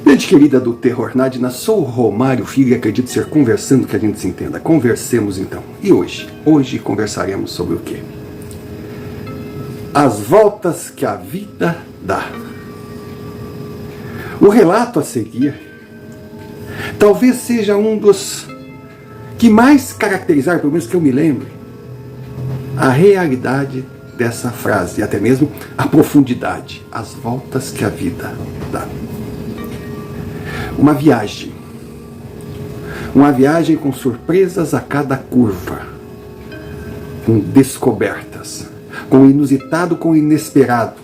Gente querida do Terror Nadina, sou o Romário Filho e acredito ser conversando que a gente se entenda. Conversemos então. E hoje conversaremos sobre o quê? As voltas que a vida dá. O relato a seguir talvez seja um dos que mais caracterizar, pelo menos que eu me lembre, a realidade dessa frase, e até mesmo a profundidade. As voltas que a vida dá. Uma viagem com surpresas a cada curva, com descobertas, com o inusitado, com o inesperado.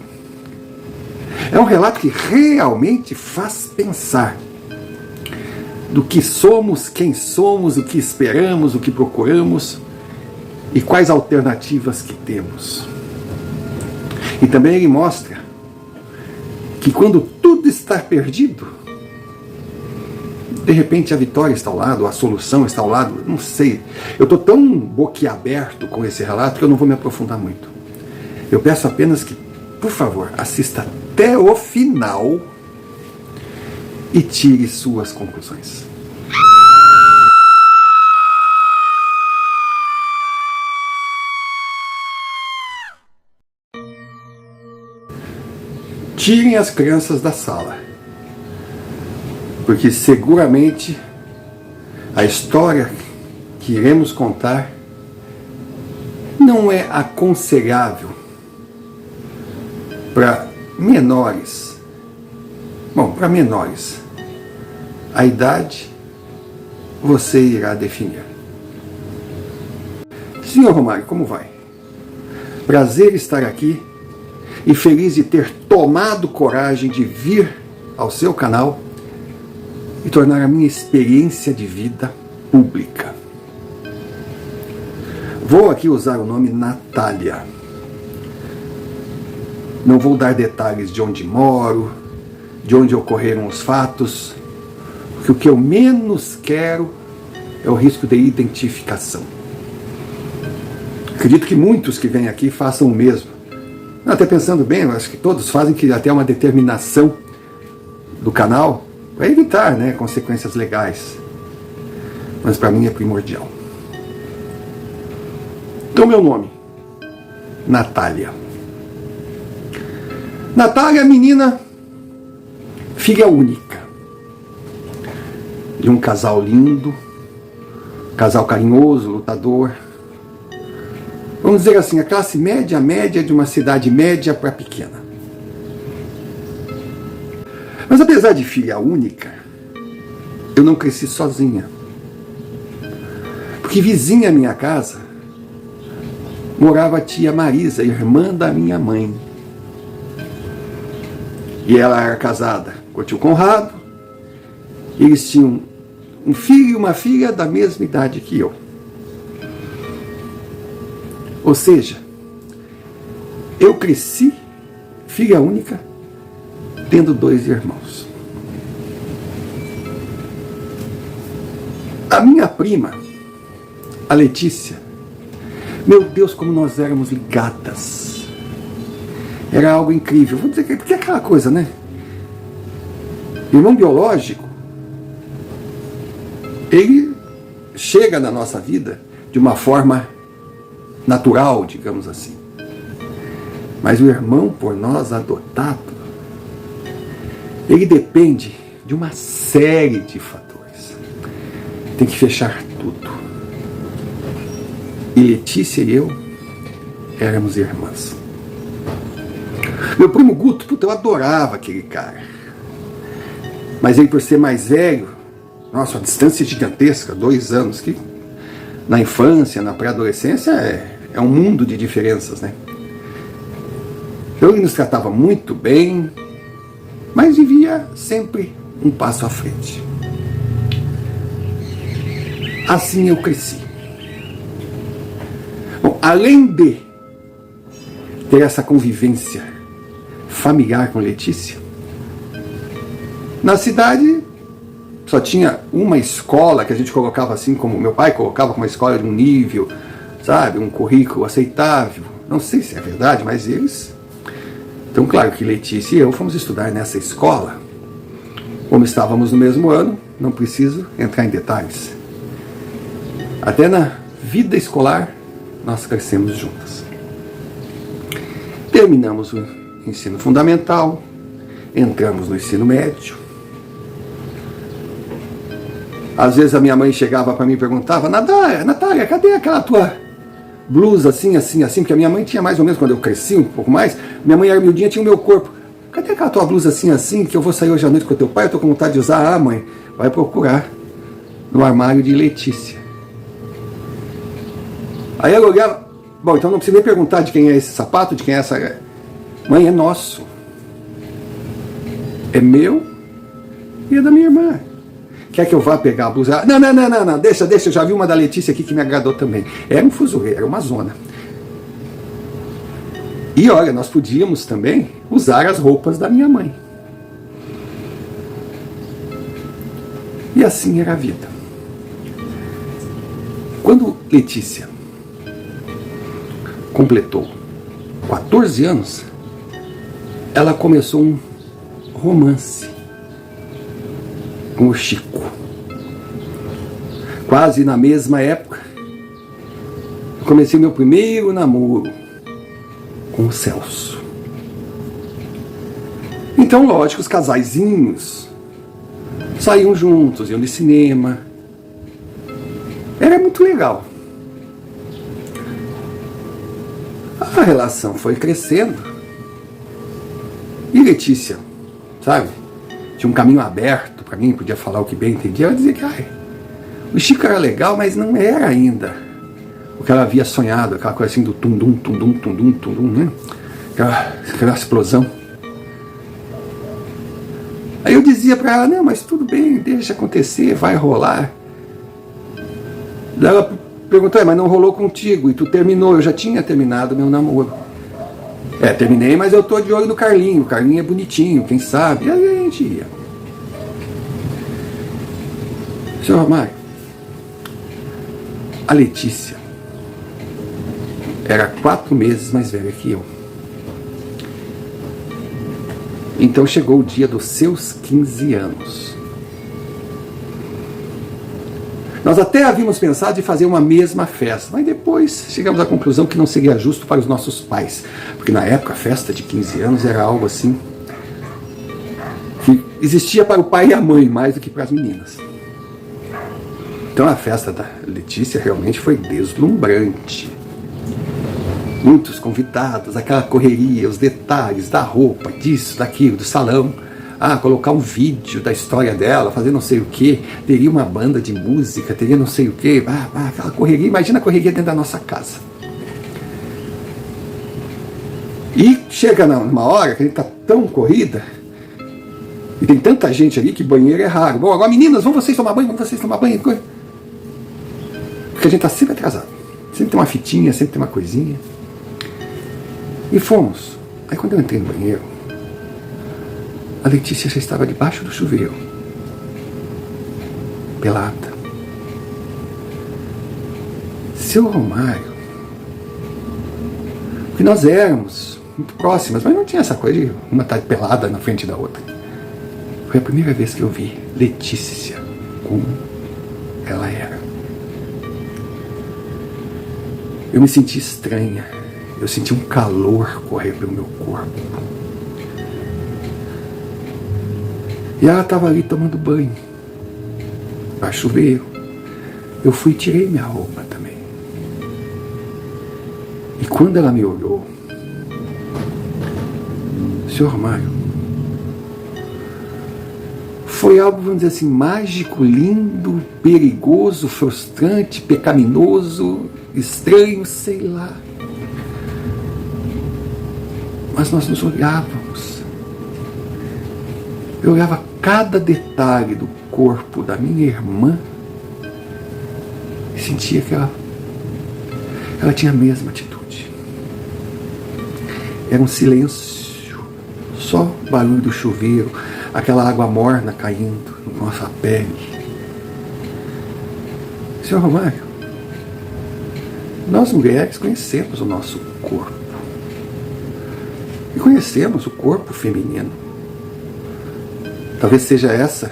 É um relato que realmente faz pensar do que somos, quem somos, o que esperamos, o que procuramos e quais alternativas que temos. E também ele mostra que quando tudo está perdido, de repente a vitória está ao lado, a solução está ao lado, não sei. Eu estou tão boquiaberto com esse relato que eu não vou me aprofundar muito. Eu peço apenas que, por favor, assista até o final e tire suas conclusões. Tirem as crianças da sala, porque seguramente a história que iremos contar não é aconselhável para menores. Bom, para menores, a idade você irá definir. Senhor Romário, como vai? Prazer estar aqui e feliz de ter tomado coragem de vir ao seu canal e tornar a minha experiência de vida pública. Vou aqui usar o nome Natália. Não vou dar detalhes de onde moro, de onde ocorreram os fatos, porque o que eu menos quero é o risco de identificação. Acredito que muitos que vêm aqui façam o mesmo. Até pensando bem, eu acho que todos fazem, que até uma determinação do canal para evitar, consequências legais. Mas para mim é primordial. Então, meu nome, Natália. Natália, menina, filha única de um casal lindo, casal carinhoso, lutador. Vamos dizer assim, a classe média de uma cidade média para pequena. Mas apesar de filha única, eu não cresci sozinha. Porque vizinha à minha casa morava a tia Marisa, irmã da minha mãe. E ela era casada com o tio Conrado. Eles tinham um filho e uma filha da mesma idade que eu. Ou seja, eu cresci filha única, tendo 2 irmãos. A minha prima, a Letícia, meu Deus, como nós éramos ligadas. Era algo incrível. Vou dizer que porque é aquela coisa, Irmão biológico, ele chega na nossa vida de uma forma natural, digamos assim. Mas o irmão por nós adotado, ele depende de uma série de fatores. Tem que fechar tudo. E Letícia e eu éramos irmãs. Meu primo Guto, eu adorava aquele cara. Mas ele, por ser mais velho, nossa, uma distância gigantesca, 2 anos, que na infância, na pré-adolescência, é um mundo de diferenças, Então ele nos tratava muito bem, mas vivia sempre um passo à frente. Assim eu cresci. Bom, além de ter essa convivência familiar com Letícia, na cidade só tinha uma escola que a gente colocava assim, como meu pai colocava, como uma escola de um nível, sabe, um currículo aceitável. Não sei se é verdade, mas eles... Então, claro que Letícia e eu fomos estudar nessa escola Como estávamos no mesmo ano, não preciso entrar em detalhes. Até na vida escolar, nós crescemos juntas. Terminamos o ensino fundamental, entramos no ensino médio. Às vezes a minha mãe chegava para mim e perguntava: Natália, cadê aquela tua blusa assim, assim, assim? Porque a minha mãe tinha mais ou menos, quando eu cresci um pouco mais, minha mãe era miudinha, tinha o meu corpo. Cadê aquela tua blusa assim, assim, que eu vou sair hoje à noite com o teu pai, eu tô com vontade de usar? Ah, mãe, vai procurar no armário de Letícia. Aí ela olhava: bom, então não precisa nem perguntar de quem é esse sapato, de quem é essa... Mãe, é nosso. É meu e é da minha irmã. Quer que eu vá pegar a blusa? Não, deixa, eu já vi uma da Letícia aqui que me agradou também. Era um fuzuê, era uma zona. E olha, nós podíamos também usar as roupas da minha mãe. E assim era a vida. Quando Letícia completou 14 anos, ela começou um romance com o Chico. Quase na mesma época, eu comecei meu primeiro namoro com o Celso. Então, lógico, os casaizinhos saíam juntos, iam no cinema. Era muito legal. A relação foi crescendo. E Letícia, sabe, tinha um caminho aberto para mim, podia falar o que bem entendia. Ela dizia que o Chico era legal, mas não era ainda o que ela havia sonhado, aquela coisa assim do tum-dum, tum-dum, tum-dum, tum-dum, né? Aquela explosão. Aí eu dizia para ela: não, mas tudo bem, deixa acontecer, vai rolar. Daí ela perguntou: mas não rolou contigo, e tu terminou? Eu já tinha terminado meu namoro. Terminei, mas eu tô de olho no Carlinho. O Carlinho é bonitinho, quem sabe? E aí a gente ia. Senhor Romário, a Letícia era 4 meses mais velha que eu. Então chegou o dia dos seus 15 anos. Nós até havíamos pensado em fazer uma mesma festa, mas depois chegamos à conclusão que não seria justo para os nossos pais, porque na época a festa de 15 anos era algo assim que existia para o pai e a mãe mais do que para as meninas. Então a festa da Letícia realmente foi deslumbrante. Muitos convidados, aquela correria, os detalhes da roupa, disso, daquilo, do salão. Colocar um vídeo da história dela, fazer não sei o que, teria uma banda de música, teria não sei o que, aquela correria. Imagina a correria dentro da nossa casa. E chega numa hora que a gente está tão corrida, e tem tanta gente ali que banheiro é raro. Bom, agora meninas, vão vocês tomar banho, Porque a gente está sempre atrasado. Sempre tem uma fitinha, sempre tem uma coisinha. E fomos. Aí quando eu entrei no banheiro, a Letícia já estava debaixo do chuveiro, pelada. Seu Romário, porque nós éramos muito próximas, mas não tinha essa coisa de uma estar pelada na frente da outra. Foi a primeira vez que eu vi Letícia como ela era. Eu me senti estranha, eu senti um calor correr pelo meu corpo. E ela estava ali tomando banho, para chuveiro. Eu fui e tirei minha roupa também. E quando ela me olhou: Senhor Romário, foi algo, vamos dizer assim, mágico, lindo, perigoso, frustrante, pecaminoso, estranho, sei lá. Mas nós nos olhávamos. Eu olhava cada detalhe do corpo da minha irmã e sentia que ela tinha a mesma atitude. Era um silêncio, só o barulho do chuveiro, aquela água morna caindo na nossa pele. Senhor Romário, nós mulheres conhecemos o nosso corpo. E conhecemos o corpo feminino. Talvez seja essa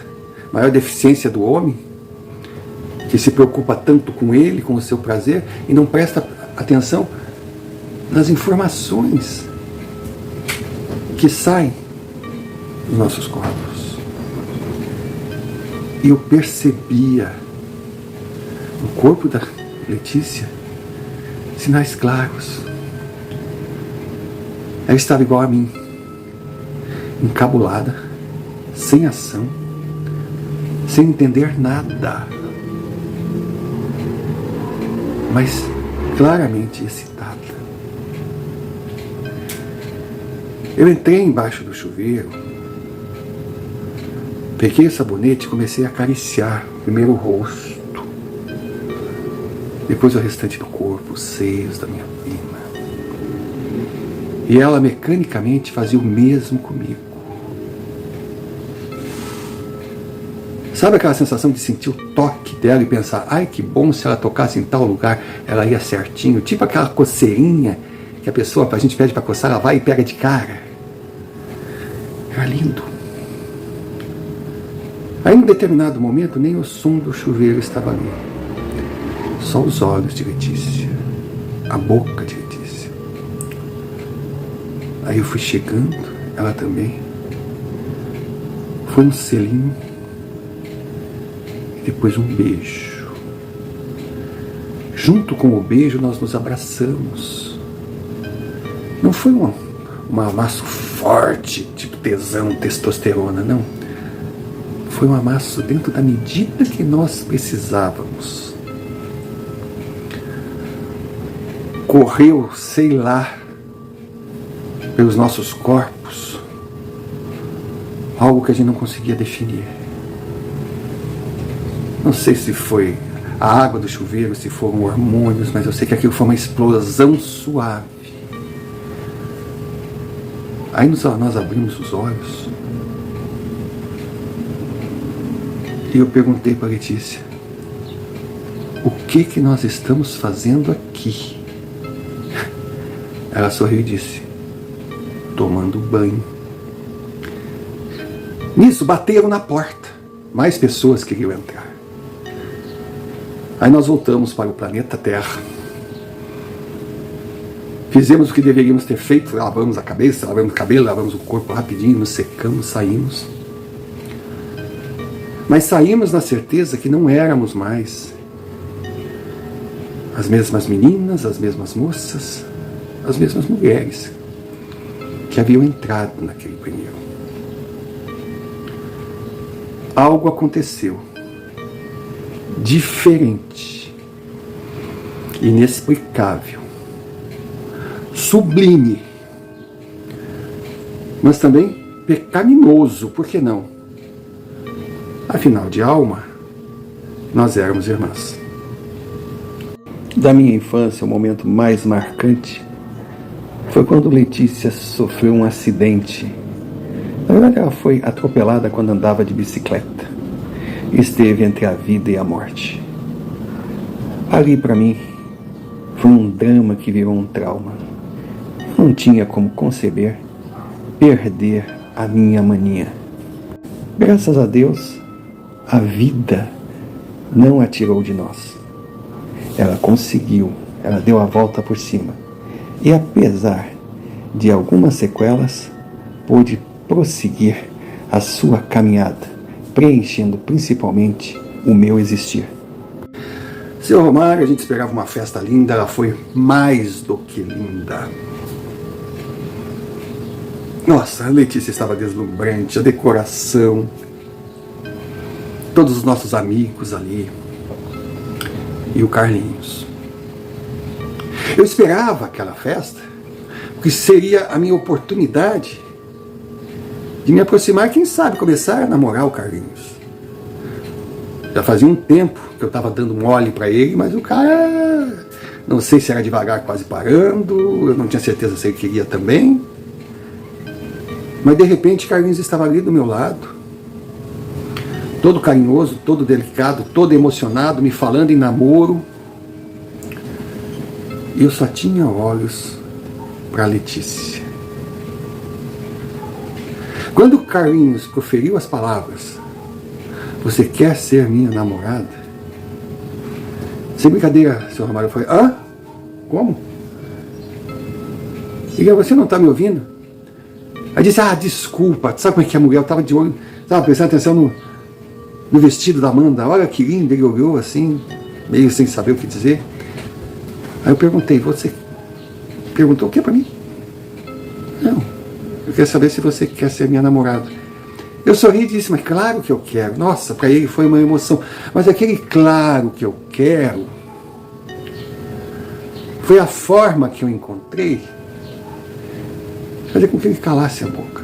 a maior deficiência do homem, que se preocupa tanto com ele, com o seu prazer, e não presta atenção nas informações que saem dos nossos corpos. E eu percebia no corpo da Letícia sinais claros. Ela estava igual a mim, encabulada, sem ação, sem entender nada, mas claramente excitada. Eu entrei embaixo do chuveiro, peguei o sabonete e comecei a acariciar primeiro o rosto, depois o restante do corpo, os seios da minha prima. E ela mecanicamente fazia o mesmo comigo. Sabe aquela sensação de sentir o toque dela e pensar, ai que bom, se ela tocasse em tal lugar, ela ia certinho, tipo aquela coceirinha que a gente pede para coçar, ela vai e pega de cara. Era lindo. Aí, em um determinado momento, nem o som do chuveiro estava ali. Só os olhos de Letícia, a boca de Letícia. Aí eu fui chegando, ela também. Foi um selinho e depois um beijo. Junto com o beijo, nós nos abraçamos. Não foi um amasso forte, tipo tesão, testosterona, não. Foi um amasso dentro da medida que nós precisávamos. Correu, sei lá, pelos nossos corpos, algo que a gente não conseguia definir. Não sei se foi a água do chuveiro, se foram hormônios, mas eu sei que aquilo foi uma explosão suave. Aí nós abrimos os olhos e eu perguntei para a Letícia, o que nós estamos fazendo aqui? Ela sorriu e disse, tomando banho. Nisso, bateram na porta. Mais pessoas queriam entrar. Aí nós voltamos para o planeta Terra. Fizemos o que deveríamos ter feito, lavamos a cabeça, lavamos o cabelo, lavamos o corpo rapidinho, nos secamos, saímos. Mas saímos na certeza que não éramos mais as mesmas meninas, as mesmas moças, as mesmas mulheres que haviam entrado naquele banheiro. Algo aconteceu diferente, inexplicável, sublime, mas também pecaminoso, por que não? Afinal de alma, nós éramos irmãs. Da minha infância, o momento mais marcante foi quando Letícia sofreu um acidente. Na verdade, ela foi atropelada quando andava de bicicleta. Esteve entre a vida e a morte. Ali, para mim, foi um drama que virou um trauma. Não tinha como conceber perder a minha maninha. Graças a Deus, a vida não a tirou de nós. Ela conseguiu, ela deu a volta por cima. E apesar de algumas sequelas, pôde prosseguir a sua caminhada, preenchendo principalmente o meu existir. Seu Romário, a gente esperava uma festa linda, ela foi mais do que linda. Nossa, a Letícia estava deslumbrante, a decoração, todos os nossos amigos ali, e o Carlinhos. Eu esperava aquela festa, porque seria a minha oportunidade de me aproximar, quem sabe começar a namorar o Carlinhos. Já fazia um tempo que eu estava dando mole para ele, mas o cara, não sei se era devagar, quase parando, eu não tinha certeza se ele queria também. Mas de repente Carlinhos estava ali do meu lado, todo carinhoso, todo delicado, todo emocionado, me falando em namoro. E eu só tinha olhos para Letícia. Quando Carlinhos proferiu as palavras, você quer ser minha namorada? Sem brincadeira, senhor Romário, foi, hã? Como? E você não está me ouvindo? Aí disse, desculpa, sabe como é que a mulher estava de olho, estava prestando atenção no vestido da Amanda, olha que lindo, ele olhou assim, meio sem saber o que dizer. Aí eu perguntei, você perguntou o que para mim? Não, eu quero saber se você quer ser minha namorada. Eu sorri e disse, mas claro que eu quero. Nossa, para ele foi uma emoção. Mas aquele claro que eu quero foi a forma que eu encontrei fazer com que ele calasse a boca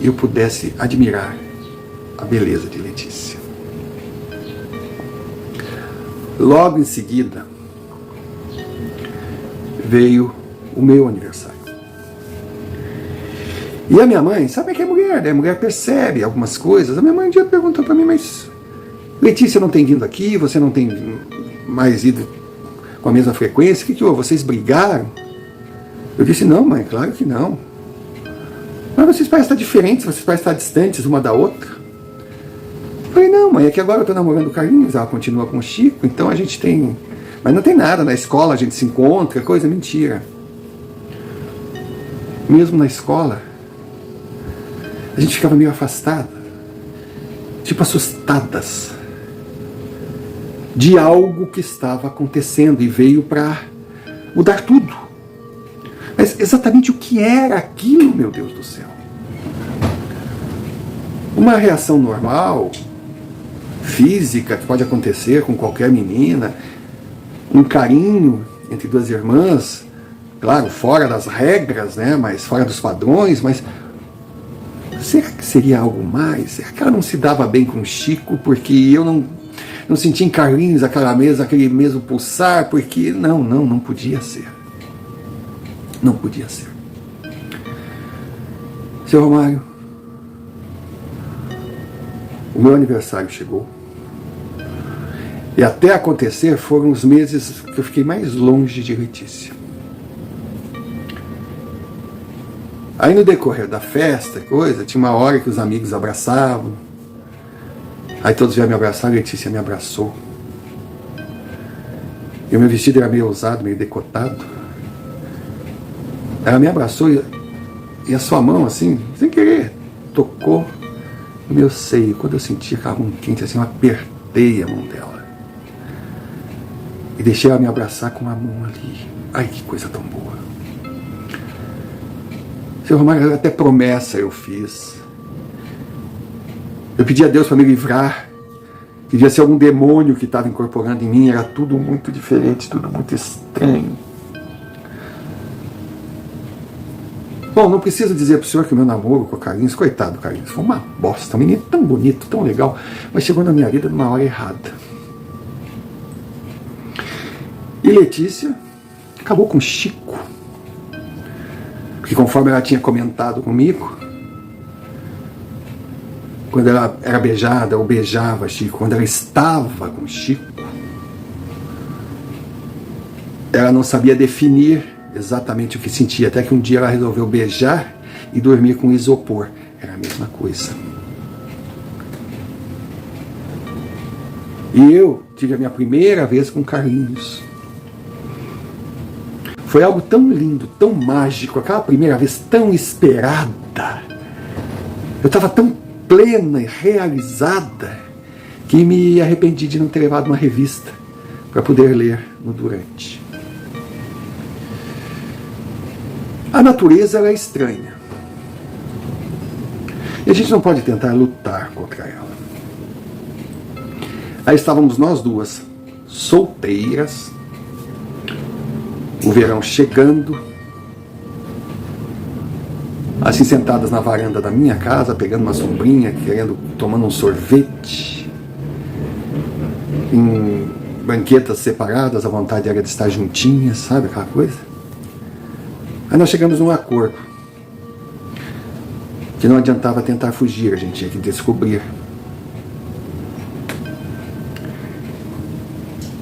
e eu pudesse admirar a beleza de Letícia. Logo em seguida veio o meu aniversário. E a minha mãe, sabe que é mulher, né? A mulher percebe algumas coisas. A minha mãe um dia perguntou para mim, mas Letícia não tem vindo aqui, você não tem mais ido com a mesma frequência, o que houve? Vocês brigaram? Eu disse, não, mãe, claro que não. Mas vocês parecem estar diferentes, vocês parecem estar distantes uma da outra. Eu falei, não, mãe, é que agora eu estou namorando o Carlinhos, ela continua com o Chico, então a gente tem... Mas não tem nada, na escola a gente se encontra, coisa mentira. Mesmo na escola, a gente ficava meio afastada, tipo assustadas de algo que estava acontecendo e veio para mudar tudo. Mas exatamente o que era aquilo, meu Deus do céu? Uma reação normal, física, que pode acontecer com qualquer menina, um carinho entre duas irmãs, claro, fora das regras, né, mas fora dos padrões, mas será que seria algo mais? Será que ela não se dava bem com o Chico porque eu não sentia em Carlinhos aquele mesmo pulsar? Porque não podia ser. Não podia ser. Seu Romário, o meu aniversário chegou. E até acontecer foram os meses que eu fiquei mais longe de Letícia. Aí no decorrer da festa, tinha uma hora que os amigos abraçavam. Aí todos vieram me abraçar, a Letícia me abraçou. E o meu vestido era meio ousado, meio decotado. Ela me abraçou e a sua mão, assim, sem querer, tocou no meu seio. Quando eu senti aquela mão quente, assim, eu apertei a mão dela. E deixei ela me abraçar com a mão ali. Ai, que coisa tão boa. Seu Romário, até promessa eu fiz. Eu pedi a Deus para me livrar. Podia ser algum demônio que estava incorporando em mim. Era tudo muito diferente, tudo muito estranho. Bom, não preciso dizer para o senhor que o meu namoro com o Carlinhos, coitado do Carlinhos, foi uma bosta. Um menino tão bonito, tão legal, mas chegou na minha vida numa hora errada. E Letícia acabou com Chico. Porque conforme ela tinha comentado comigo, quando ela era beijada ou beijava Chico, quando ela estava com Chico, ela não sabia definir exatamente o que sentia, até que um dia ela resolveu beijar e dormir com isopor. Era a mesma coisa. E eu tive a minha primeira vez com Carlinhos. Foi algo tão lindo, tão mágico, aquela primeira vez tão esperada. Eu estava tão plena e realizada que me arrependi de não ter levado uma revista para poder ler no durante. A natureza ela é estranha. E a gente não pode tentar lutar contra ela. Aí estávamos nós duas, solteiras, o verão chegando, assim sentadas na varanda da minha casa, pegando uma sombrinha, tomando um sorvete, em banquetas separadas, a vontade era de estar juntinhas, sabe aquela coisa? Aí nós chegamos num acordo, que não adiantava tentar fugir, a gente tinha que descobrir.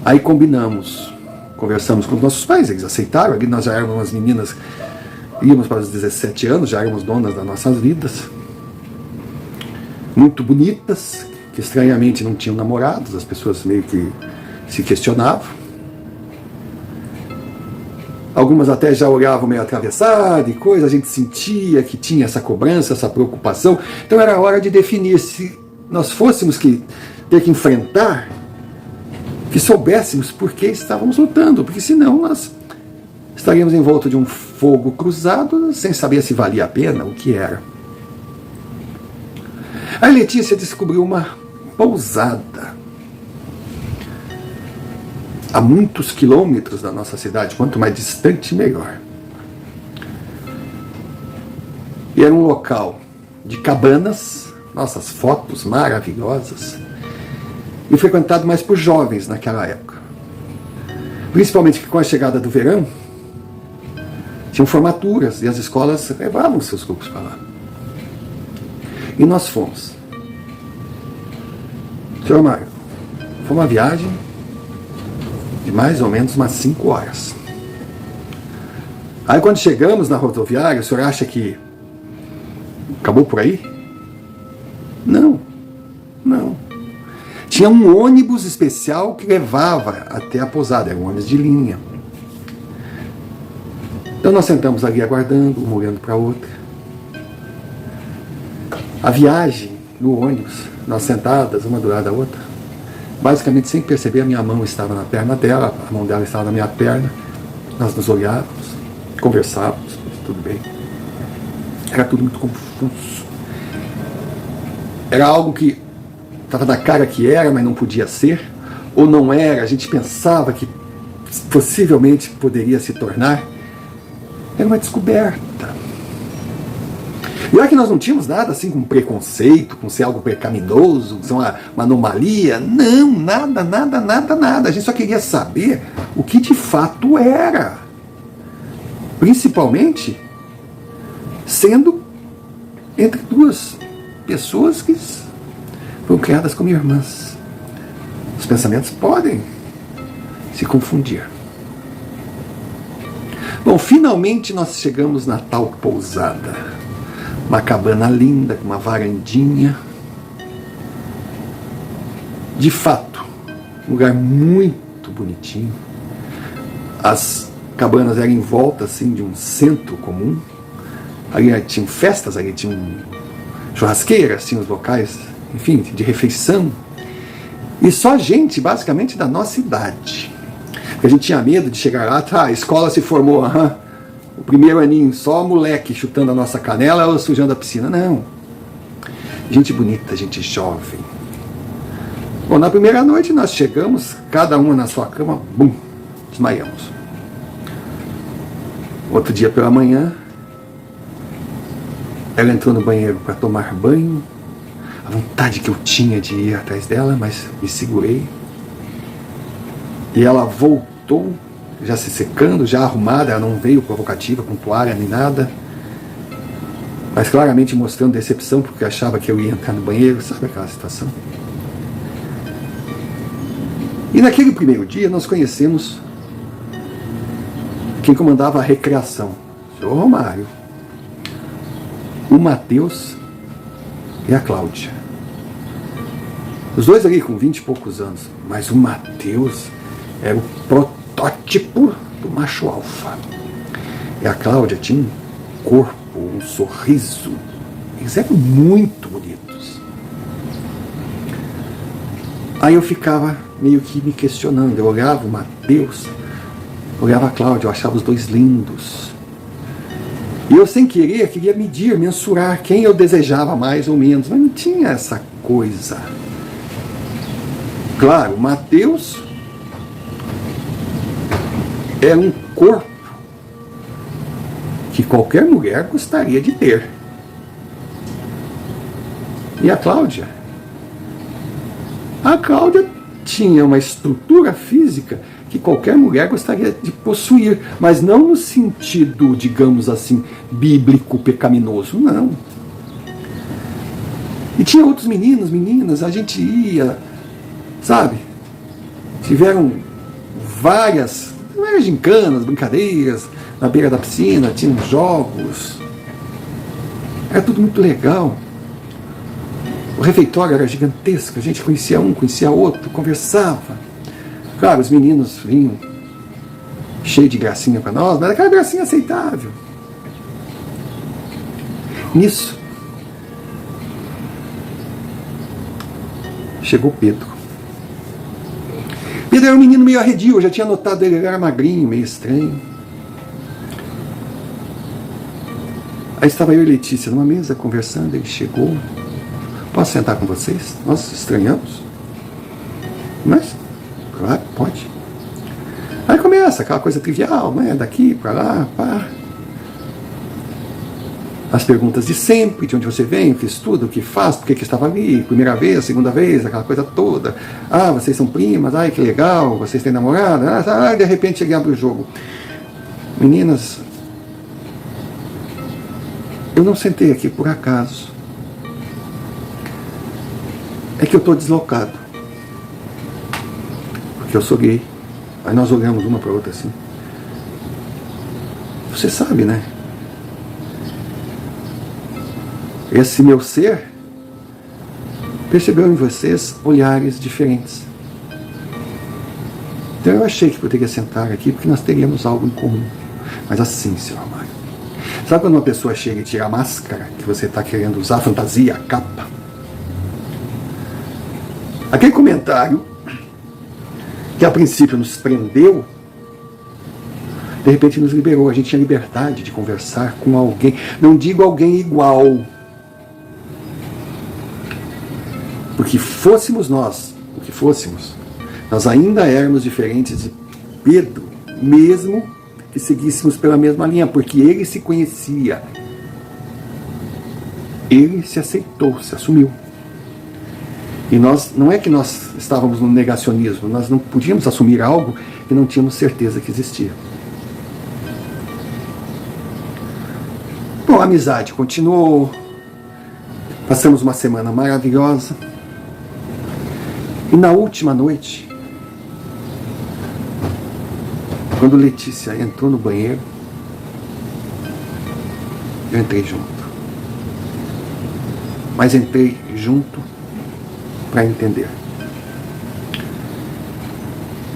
Aí combinamos, conversamos com os nossos pais, eles aceitaram, ali nós já éramos umas meninas íamos para os 17 anos, já éramos donas das nossas vidas, muito bonitas, que estranhamente não tinham namorados, as pessoas meio que se questionavam. Algumas até já olhavam meio atravessado e coisa, a gente sentia que tinha essa cobrança, essa preocupação. Então era hora de definir, se nós fôssemos ter que enfrentar, que soubéssemos por que estávamos lutando, porque senão nós estaríamos envoltos de um fogo cruzado, sem saber se valia a pena, o que era. A Letícia descobriu uma pousada a muitos quilômetros da nossa cidade, quanto mais distante, melhor. E era um local de cabanas, nossas fotos maravilhosas, e frequentado mais por jovens naquela época. Principalmente que com a chegada do verão, tinham formaturas e as escolas levavam seus grupos para lá. E nós fomos. Senhor Mário, foi uma viagem de mais ou menos umas 5 horas. Aí quando chegamos na rodoviária, o senhor acha que acabou por aí? Não, não. Tinha um ônibus especial que levava até a pousada, era um ônibus de linha. Então nós sentamos ali aguardando, uma olhando para a outra. A viagem no ônibus, nós sentadas, uma do lado da outra, basicamente sem perceber, a minha mão estava na perna dela, a mão dela estava na minha perna, nós nos olhávamos, conversávamos, tudo bem. Era tudo muito confuso. Era algo que estava na cara que era, mas não podia ser, ou não era, a gente pensava que possivelmente poderia se tornar. Era uma descoberta. E olha que nós não tínhamos nada assim com preconceito, com ser algo pecaminoso, com ser uma anomalia. Não, nada, nada, nada, nada. A gente só queria saber o que de fato era. Principalmente sendo entre duas pessoas que foram criadas como irmãs. Os pensamentos podem se confundir. Bom, finalmente nós chegamos na tal pousada. Uma cabana linda, com uma varandinha. De fato, um lugar muito bonitinho. As cabanas eram em volta assim, de um centro comum. Ali tinham festas, ali tinham churrasqueiras, tinham os locais, enfim, de refeição. E só gente, basicamente, da nossa idade. Porque a gente tinha medo de chegar lá, tá, a escola se formou, o primeiro aninho, só moleque chutando a nossa canela ou sujando a piscina. Não. Gente bonita, gente jovem. Bom, na primeira noite nós chegamos, cada uma na sua cama, bum, desmaiamos. Outro dia pela manhã, ela entrou no banheiro para tomar banho. A vontade que eu tinha de ir atrás dela, mas me segurei. E ela voltou, já se secando, já arrumada, ela não veio provocativa, com toalha nem nada, mas claramente mostrando decepção, porque achava que eu ia entrar no banheiro, sabe aquela situação? E naquele primeiro dia nós conhecemos quem comandava a recreação, o senhor Romário, o Matheus e a Cláudia. Os dois ali com 20 e poucos anos, mas o Matheus era o protótipo do macho alfa. E a Cláudia tinha um corpo, um sorriso. Eles eram muito bonitos. Aí eu ficava meio que me questionando. Eu olhava o Matheus, olhava a Cláudia, eu achava os dois lindos. E eu, sem querer, queria medir, mensurar quem eu desejava mais ou menos, mas não tinha essa coisa. Claro, o Matheus era um corpo que qualquer mulher gostaria de ter. E a Cláudia? A Cláudia tinha uma estrutura física que qualquer mulher gostaria de possuir, mas não no sentido, digamos assim, bíblico, pecaminoso, não. E tinha outros meninos, meninas, a gente ia, sabe? Tiveram várias gincanas, brincadeiras, na beira da piscina, tinha jogos. Era tudo muito legal. O refeitório era gigantesco, a gente conhecia um, conhecia outro, conversava. Claro, os meninos vinham cheios de gracinha para nós, mas aquela gracinha aceitável. Nisso, chegou Pedro. Pedro era um menino meio arredio, eu já tinha notado ele era magrinho, meio estranho. Aí estava eu e Letícia numa mesa conversando, ele chegou. Posso sentar com vocês? Nós estranhamos. Mas, claro, pode. Aí começa aquela coisa trivial, né? Daqui para lá, pá. As perguntas de sempre, de onde você vem, o que estuda, o que faz, por que estava ali, primeira vez, segunda vez, aquela coisa toda. Ah, vocês são primas, ai que legal, vocês têm namorada. Ah, de repente cheguei a abrir o jogo. Meninas, eu não sentei aqui por acaso. É que eu estou deslocado. Porque eu sou gay. Aí nós olhamos uma para outra assim. Você sabe, né? Esse meu ser percebeu em vocês olhares diferentes. Então eu achei que poderia sentar aqui porque nós teríamos algo em comum. Mas assim, seu Romário. Sabe quando uma pessoa chega e tira a máscara que você está querendo usar, a fantasia, a capa? Aquele comentário que a princípio nos prendeu, de repente nos liberou. A gente tinha liberdade de conversar com alguém. Não digo alguém igual. Porque fôssemos nós, o que fôssemos, nós ainda éramos diferentes de Pedro, mesmo que seguíssemos pela mesma linha, porque ele se conhecia. Ele se aceitou, se assumiu. E nós, não é que nós estávamos no negacionismo, nós não podíamos assumir algo que não tínhamos certeza que existia. Bom, a amizade continuou, passamos uma semana maravilhosa, e na última noite, quando Letícia entrou no banheiro, eu entrei junto. Mas entrei junto para entender.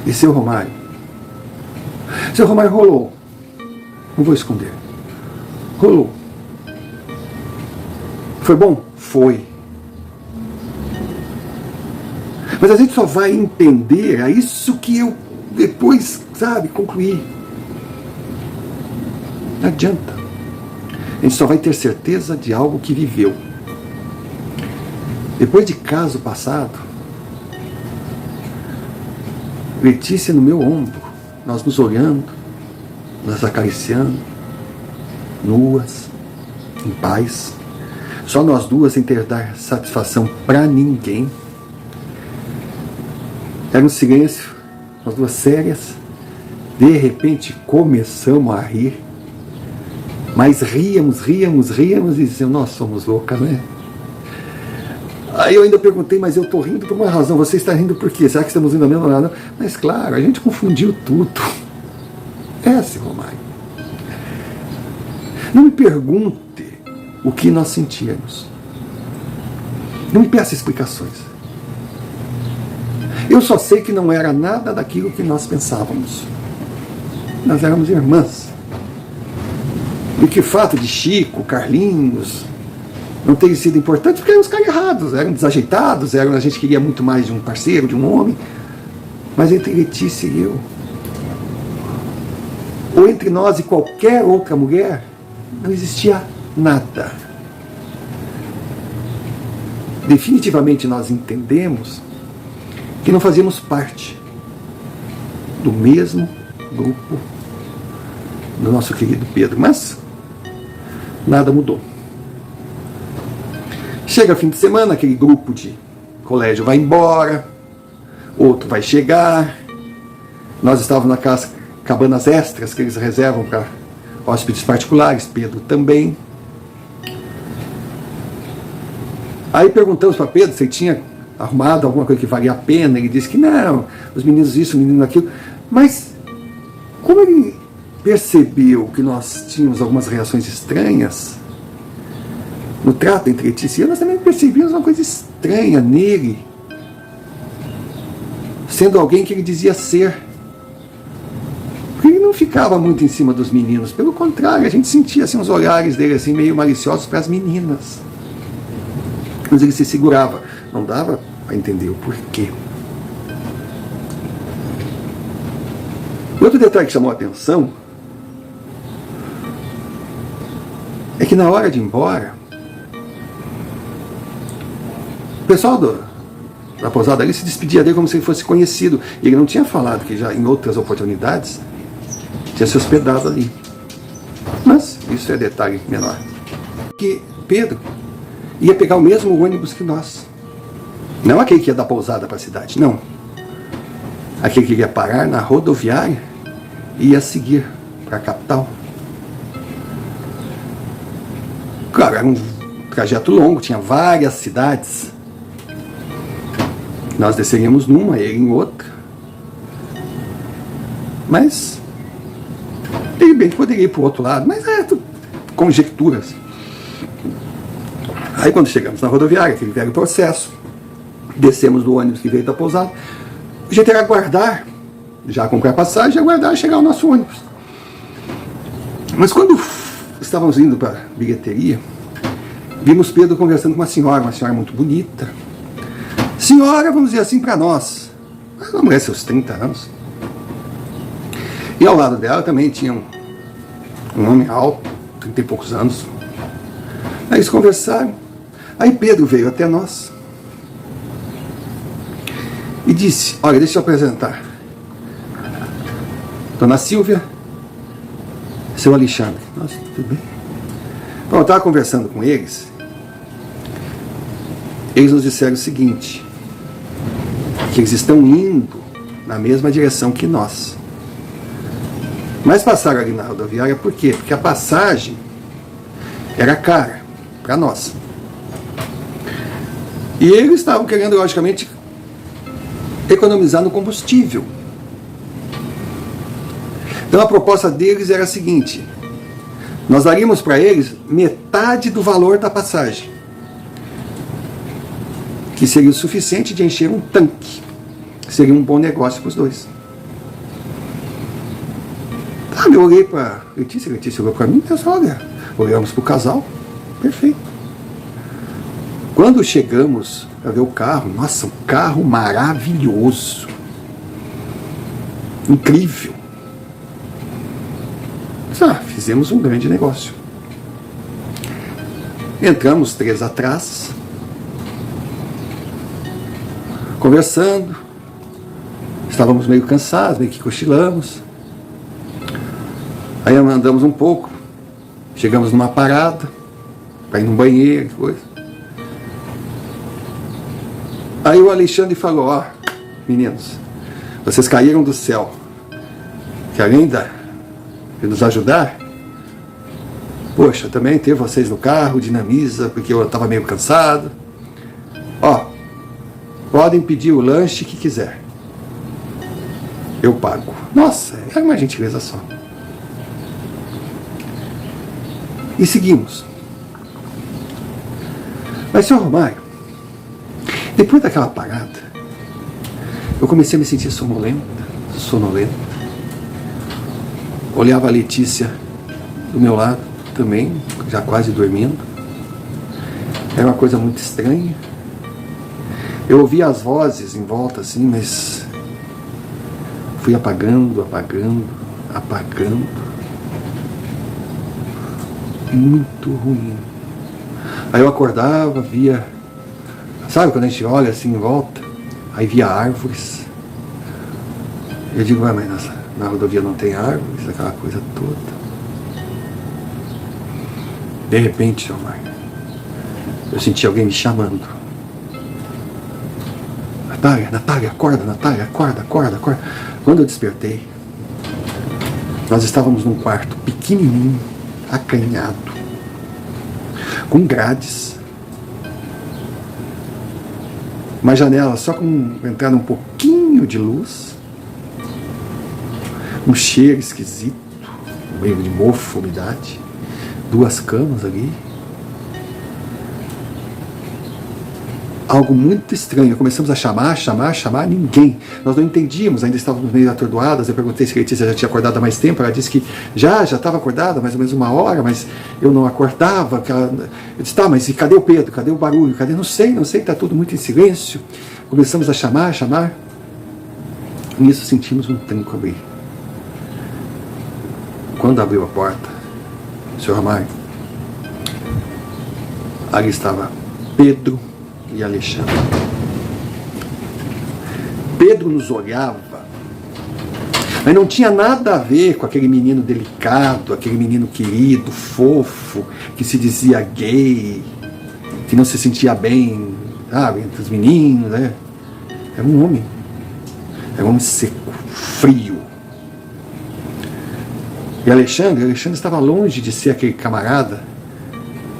E seu Romário rolou. Não vou esconder. Rolou. Foi bom? Foi. Mas a gente só vai entender, é isso que eu depois, sabe, concluí. Não adianta. A gente só vai ter certeza de algo que viveu. Depois de caso passado, Letícia no meu ombro, nós nos olhando, nos acariciando, nuas, em paz, só nós duas sem ter dar satisfação para ninguém. Era um silêncio, nós duas sérias. De repente começamos a rir, mas ríamos e dizíamos, nós somos loucas, né? Aí eu ainda perguntei, mas eu estou rindo por uma razão, você está rindo por quê? Será que estamos rindo da mesma razão? Mas claro, a gente confundiu tudo. Seu Romário. Não me pergunte o que nós sentíamos. Não me peça explicações. Eu só sei que não era nada daquilo que nós pensávamos. Nós éramos irmãs. E que o fato de Chico, Carlinhos não terem sido importantes, porque eram os caras errados, eram desajeitados, a gente queria muito mais de um parceiro, de um homem. Mas entre Letícia e eu, ou entre nós e qualquer outra mulher, não existia nada. Definitivamente nós entendemos que não fazíamos parte do mesmo grupo do nosso querido Pedro, mas nada mudou. Chega fim de semana, aquele grupo de colégio vai embora, outro vai chegar. Nós estávamos naquelas cabanas extras que eles reservam para hóspedes particulares, Pedro também. Aí perguntamos para Pedro se ele tinha arrumado alguma coisa que valia a pena. Ele disse que não, os meninos isso, os meninos aquilo. Mas como ele percebeu que nós tínhamos algumas reações estranhas no trato entre Letícia e eu, nós também percebíamos uma coisa estranha nele, sendo alguém que ele dizia ser. Porque ele não ficava muito em cima dos meninos, pelo contrário, a gente sentia assim, uns olhares dele assim, meio maliciosos para as meninas. Mas ele se segurava, não dava para entender o porquê. Outro detalhe que chamou a atenção é que na hora de ir embora, o pessoal da pousada ali se despedia dele como se ele fosse conhecido. E ele não tinha falado que já em outras oportunidades tinha se hospedado ali. Mas isso é detalhe menor. Que Pedro ia pegar o mesmo ônibus que nós. Não aquele que ia da pousada para a cidade, não. Aquele que ia parar na rodoviária e ia seguir para a capital. Claro, era um trajeto longo, tinha várias cidades. Nós desceríamos numa, ele em outra. Mas ele bem poderia ir para o outro lado, mas é conjecturas. Aí quando chegamos na rodoviária, aquele velho processo, descemos do ônibus que veio da pousada, o jeito era aguardar, já comprar passagem, aguardar chegar o nosso ônibus. Mas quando estávamos indo para a bilheteria, vimos Pedro conversando com uma senhora muito bonita. Senhora, vamos dizer assim, para nós, uma mulher seus 30 anos. E ao lado dela também tinha um homem alto, 30 e poucos anos. Aí eles conversaram. Aí Pedro veio até nós e disse: olha, deixa eu apresentar. Dona Silvia, seu Alexandre. Nossa, tudo bem? Bom, eu estava conversando com eles. Eles nos disseram o seguinte: que eles estão indo na mesma direção que nós. Mas passaram ali na rodoviária por quê? Porque a passagem era cara para nós. E eles estavam querendo, logicamente, economizar no combustível. Então a proposta deles era a seguinte: nós daríamos para eles metade do valor da passagem, que seria o suficiente de encher um tanque. Seria um bom negócio para os dois. Tá, eu olhei para Letícia olhou para mim e pensou: olha, olhamos para o casal, perfeito. Quando chegamos para ver o carro, nossa, um carro maravilhoso, incrível. Fizemos um grande negócio. Entramos 3 atrás, conversando, estávamos meio cansados, meio que cochilamos. Aí andamos um pouco, chegamos numa parada, para ir num banheiro, coisa. Aí o Alexandre falou: ó, meninos, vocês caíram do céu, que além de nos ajudar, poxa, também ter vocês no carro dinamiza, porque eu estava meio cansado. Ó, podem pedir o lanche que quiser, eu pago. Nossa, é uma gentileza só. E seguimos. Mas, senhor Romário, depois daquela parada, eu comecei a me sentir sonolento. Olhava a Letícia do meu lado também, já quase dormindo. Era uma coisa muito estranha. Eu ouvia as vozes em volta assim, mas fui apagando. Muito ruim. Aí eu acordava, via, sabe quando a gente olha assim em volta, aí via árvores. Eu digo: mas na rodovia não tem árvores, aquela coisa toda. De repente, eu senti alguém me chamando. Natália, acorda, Natália, acorda. Quando eu despertei, nós estávamos num quarto pequenininho, acanhado, com grades, uma janela só com entrada um pouquinho de luz, um cheiro esquisito, meio de mofo, umidade, 2 camas ali. Algo muito estranho. Começamos a chamar, ninguém. Nós não entendíamos, ainda estávamos meio atordoadas. Eu perguntei se a Letícia já tinha acordado há mais tempo. Ela disse que já estava acordada, mais ou menos 1 hora, mas eu não acordava. Eu disse, tá, mas e cadê o Pedro? Cadê o barulho? Cadê? Não sei, está tudo muito em silêncio. Começamos a chamar. Nisso sentimos um tranco abrir. Quando abriu a porta, Sr. Romário, ali estava Pedro e Alexandre. Pedro nos olhava, mas não tinha nada a ver com aquele menino delicado, aquele menino querido, fofo, que se dizia gay, que não se sentia bem, sabe, entre os meninos, né? Era um homem seco, frio. E Alexandre estava longe de ser aquele camarada,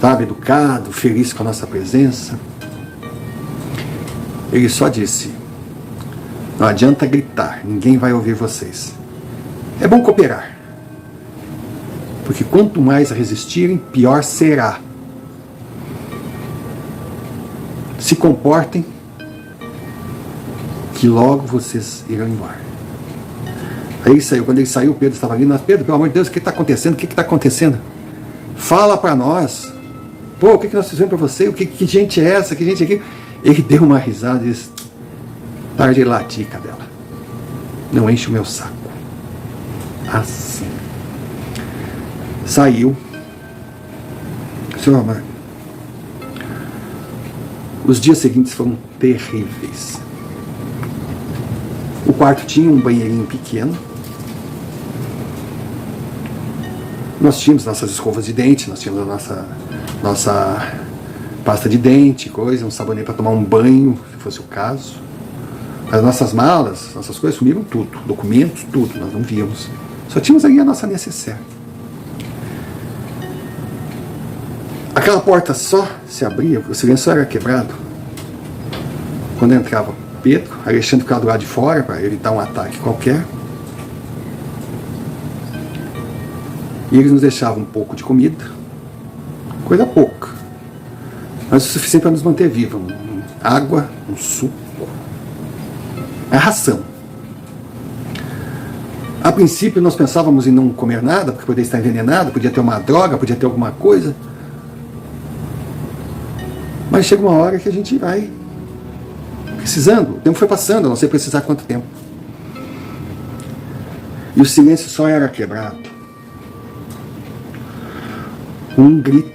sabe, educado, feliz com a nossa presença. Ele só disse, não adianta gritar, ninguém vai ouvir vocês. É bom cooperar, porque quanto mais resistirem, pior será. Se comportem, que logo vocês irão embora. Aí ele saiu. Quando ele saiu, Pedro estava ali. Pedro, pelo amor de Deus, o que está acontecendo? O que está acontecendo? Fala para nós. Pô, o que nós fizemos para você? Que gente é essa? Que gente é aqui? Ele deu uma risada e disse, para de latir, cadela. Não enche o meu saco. Assim. Saiu. Senhor Romário, os dias seguintes foram terríveis. O quarto tinha um banheirinho pequeno. Nós tínhamos nossas escovas de dente, nós tínhamos a nossa pasta de dente, um sabonete para tomar um banho, se fosse o caso. As nossas malas, nossas coisas sumiram tudo, documentos, tudo, nós não víamos. Só tínhamos ali a nossa necessaire. Aquela porta só se abria, o silêncio era quebrado quando entrava Pedro. Alexandre ficava do lado de fora para evitar um ataque qualquer. E eles nos deixavam um pouco de comida, coisa pouca, mas o suficiente para nos manter vivos. Água, um suco, a ração. A princípio nós pensávamos em não comer nada, porque poderia estar envenenado, podia ter uma droga, podia ter alguma coisa. Mas chega uma hora que a gente vai precisando. O tempo foi passando, eu não sei precisar quanto tempo. E o silêncio só era quebrado. Um grito.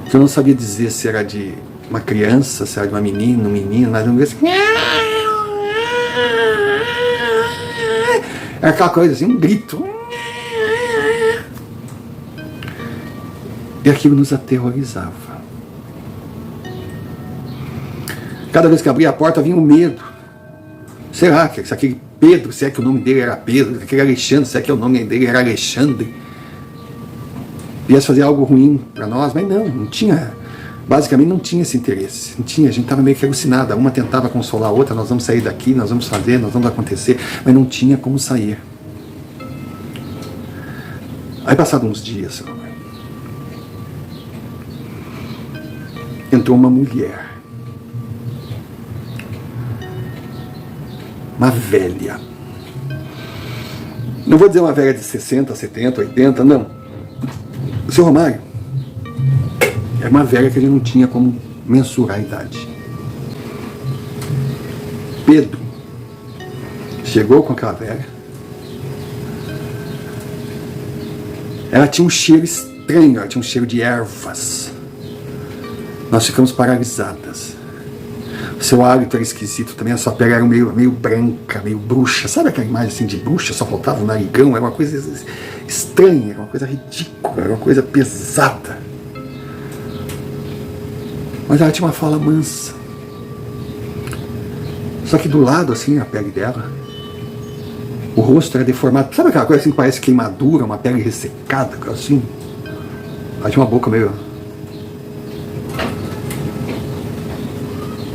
Que eu não sabia dizer se era de uma criança, se era de uma menina, um menino, mas um grito assim. Era aquela coisa assim, um grito. E aquilo nos aterrorizava. Cada vez que abria a porta vinha um medo. Será que aquele Pedro, se é que o nome dele era Pedro, aquele Alexandre, se é que o nome dele era Alexandre, viesse fazer algo ruim para nós? Mas não tinha, basicamente não tinha esse interesse. Não tinha, a gente estava meio que alucinada. Uma tentava consolar a outra, nós vamos sair daqui, nós vamos fazer, nós vamos acontecer, mas não tinha como sair. Aí passados uns dias, entrou uma mulher, uma velha, não vou dizer uma velha de 60, 70, 80, não. O Sr. Romário é uma velha que a gente não tinha como mensurar a idade. Pedro chegou com aquela velha. Ela tinha um cheiro estranho, ela tinha um cheiro de ervas. Nós ficamos paralisadas. O seu hálito era esquisito também, a sua pele era meio branca, meio bruxa. Sabe aquela imagem assim de bruxa? Só faltava um narigão, era uma coisa estranha, era uma coisa ridícula, era uma coisa pesada. Mas ela tinha uma fala mansa. Só que do lado, assim, a pele dela, o rosto era deformado. Sabe aquela coisa assim que parece queimadura, uma pele ressecada, assim? Ela tinha uma boca meio...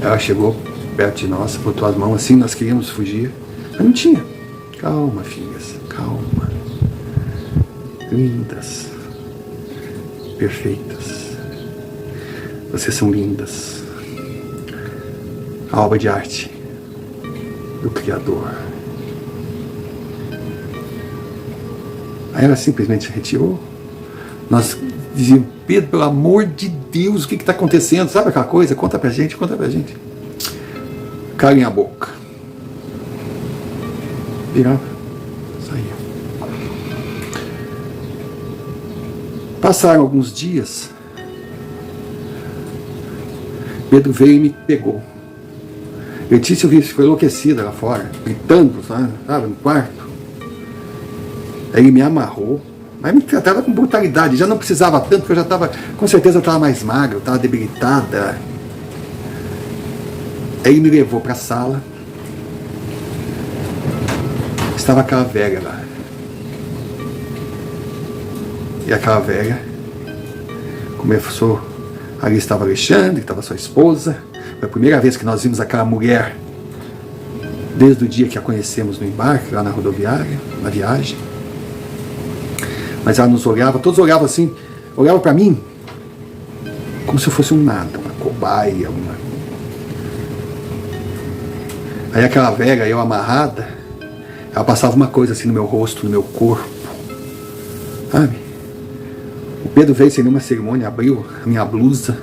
Ela chegou perto de nós, botou as mãos assim, nós queríamos fugir, mas não tinha. Calma, filhas, calma. Lindas. Perfeitas. Vocês são lindas. A obra de arte do Criador. Aí ela simplesmente se retirou. Nós dizíamos, Pedro, pelo amor de Deus, o que está acontecendo? Sabe aquela coisa? Conta pra gente, conta pra gente. Calem a boca. Virava, saía. Passaram alguns dias. Pedro veio e me pegou. Letícia, eu vi, ficou enlouquecida lá fora, gritando, sabe, no quarto. Aí ele me amarrou, mas me tratava com brutalidade. Já não precisava tanto, porque eu já estava, com certeza eu estava mais magro, estava debilitada. Aí ele me levou para a sala. Estava aquela velha lá. E aquela velha começou. Ali estava Alexandre, estava sua esposa. Foi a primeira vez que nós vimos aquela mulher desde o dia que a conhecemos no embarque, lá na rodoviária, na viagem. Mas ela nos olhava, todos olhavam assim, olhavam para mim como se eu fosse um nada, uma cobaia, uma... Aí aquela velha, eu amarrada, ela passava uma coisa assim no meu rosto, no meu corpo, sabe? O Pedro veio sem nenhuma cerimônia, abriu a minha blusa.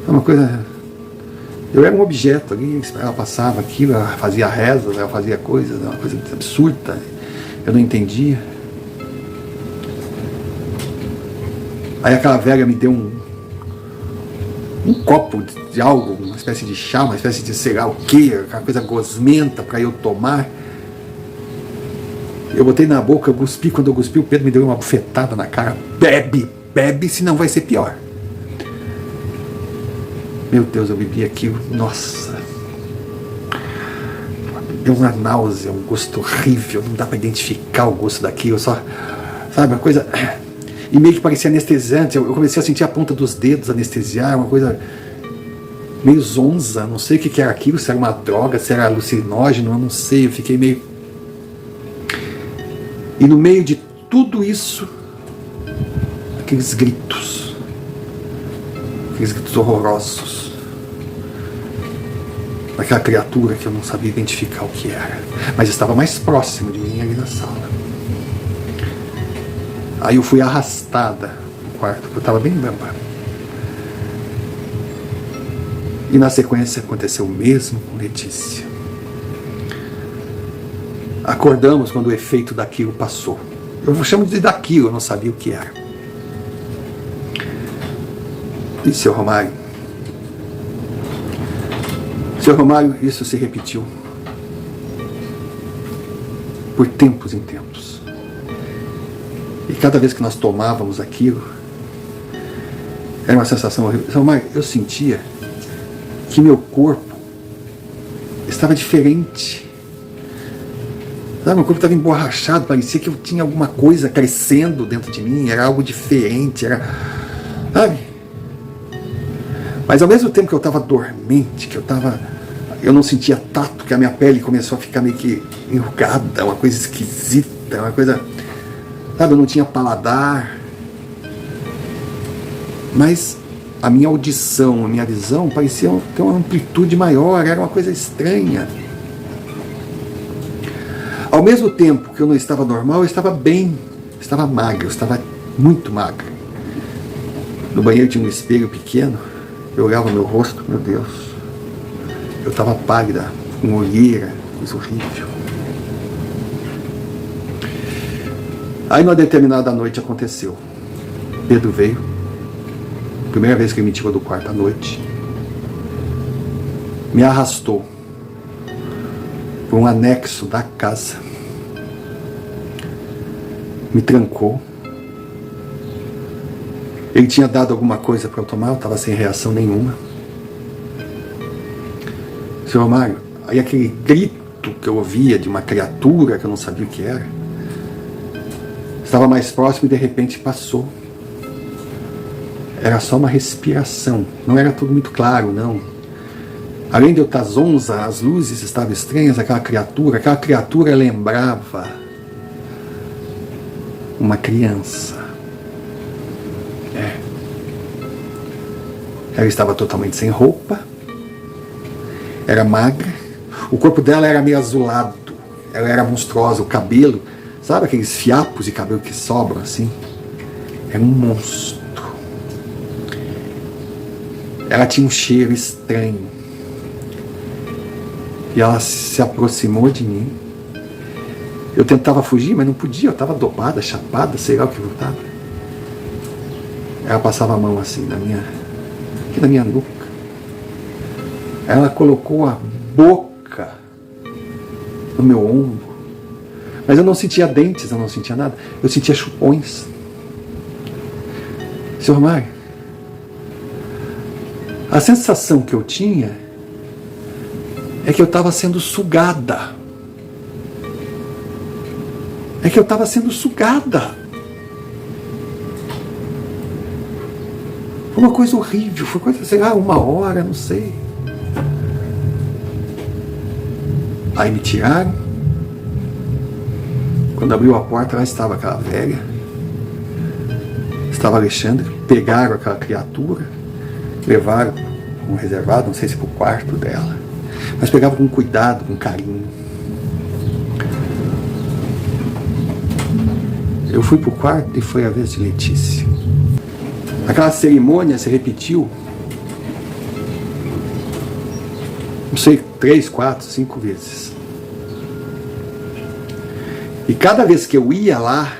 Uma coisa... Eu era um objeto ali, ela passava aquilo, ela fazia rezas, ela fazia coisas, uma coisa absurda. Eu não entendia. Aí aquela velha me deu um copo de algo, uma espécie de chá, uma espécie de sei lá o que, aquela coisa gosmenta para eu tomar. Eu botei na boca, eu cuspi. Quando eu cuspi, o Pedro me deu uma bufetada na cara. Bebe, bebe, senão vai ser pior. Meu Deus, eu bebi aquilo, nossa. Deu uma náusea, um gosto horrível, não dá para identificar o gosto daquilo, só, sabe, uma coisa... E meio que parecia anestesiante, eu comecei a sentir a ponta dos dedos anestesiar, uma coisa meio zonza, não sei o que era aquilo, se era uma droga, se era alucinógeno, eu não sei, eu fiquei meio... E no meio de tudo isso, aqueles gritos horrorosos, daquela criatura que eu não sabia identificar o que era, mas estava mais próximo de mim ali na sala. Aí eu fui arrastada no quarto, porque eu estava bem bamba. E na sequência aconteceu o mesmo com Letícia. Acordamos quando o efeito daquilo passou. Eu chamo de daquilo, eu não sabia o que era. E seu Romário? Seu Romário, isso se repetiu por tempos em tempos. E cada vez que nós tomávamos aquilo, era uma sensação horrível. Seu Romário, eu sentia que meu corpo estava diferente. Sabe, meu corpo estava emborrachado, parecia que eu tinha alguma coisa crescendo dentro de mim, era algo diferente, era... Sabe? Mas ao mesmo tempo que eu estava dormente, eu não sentia tato, que a minha pele começou a ficar meio que enrugada, uma coisa esquisita, uma coisa... Sabe, eu não tinha paladar. Mas a minha audição, a minha visão parecia ter uma amplitude maior, era uma coisa estranha. Ao mesmo tempo que eu não estava normal, eu estava bem, estava magro, eu estava muito magro. No banheiro tinha um espelho pequeno, eu olhava meu rosto, meu Deus, eu estava pálida, com olheira, coisa horrível. Aí, numa determinada noite, aconteceu. Pedro veio, primeira vez que ele me tirou do quarto à noite, me arrastou por um anexo da casa, me trancou. Ele tinha dado alguma coisa para eu tomar, eu estava sem reação nenhuma. Senhor Mário, aí aquele grito que eu ouvia de uma criatura que eu não sabia o que era, estava mais próximo e de repente passou. Era só uma respiração, não era tudo muito claro, não. Além de eu estar zonza, as luzes estavam estranhas, aquela criatura lembrava uma criança. Ela estava totalmente sem roupa, era magra, o corpo dela era meio azulado, ela era monstruosa, o cabelo, sabe aqueles fiapos de cabelo que sobram assim? Era um monstro. Ela tinha um cheiro estranho. E ela se aproximou de mim. Eu tentava fugir, mas não podia, eu estava dopada, chapada, sei lá o que eu estava. Ela passava a mão assim aqui na minha nuca. Ela colocou a boca no meu ombro. Mas eu não sentia dentes, eu não sentia nada. Eu sentia chupões. Senhor Mário, a sensação que eu tinha é que eu estava sendo sugada. É que eu estava sendo sugada. Foi uma coisa horrível, foi coisa, sei lá, 1 hora, não sei. Aí me tiraram. Quando abriu a porta, lá estava aquela velha. Estava Alexandre. Pegaram aquela criatura, levaram um reservado, não sei se para o quarto dela. Mas pegavam com cuidado, com carinho. Eu fui para o quarto e foi a vez de Letícia. Aquela cerimônia se repetiu, não sei, 3, 4, 5 vezes. E cada vez que eu ia lá,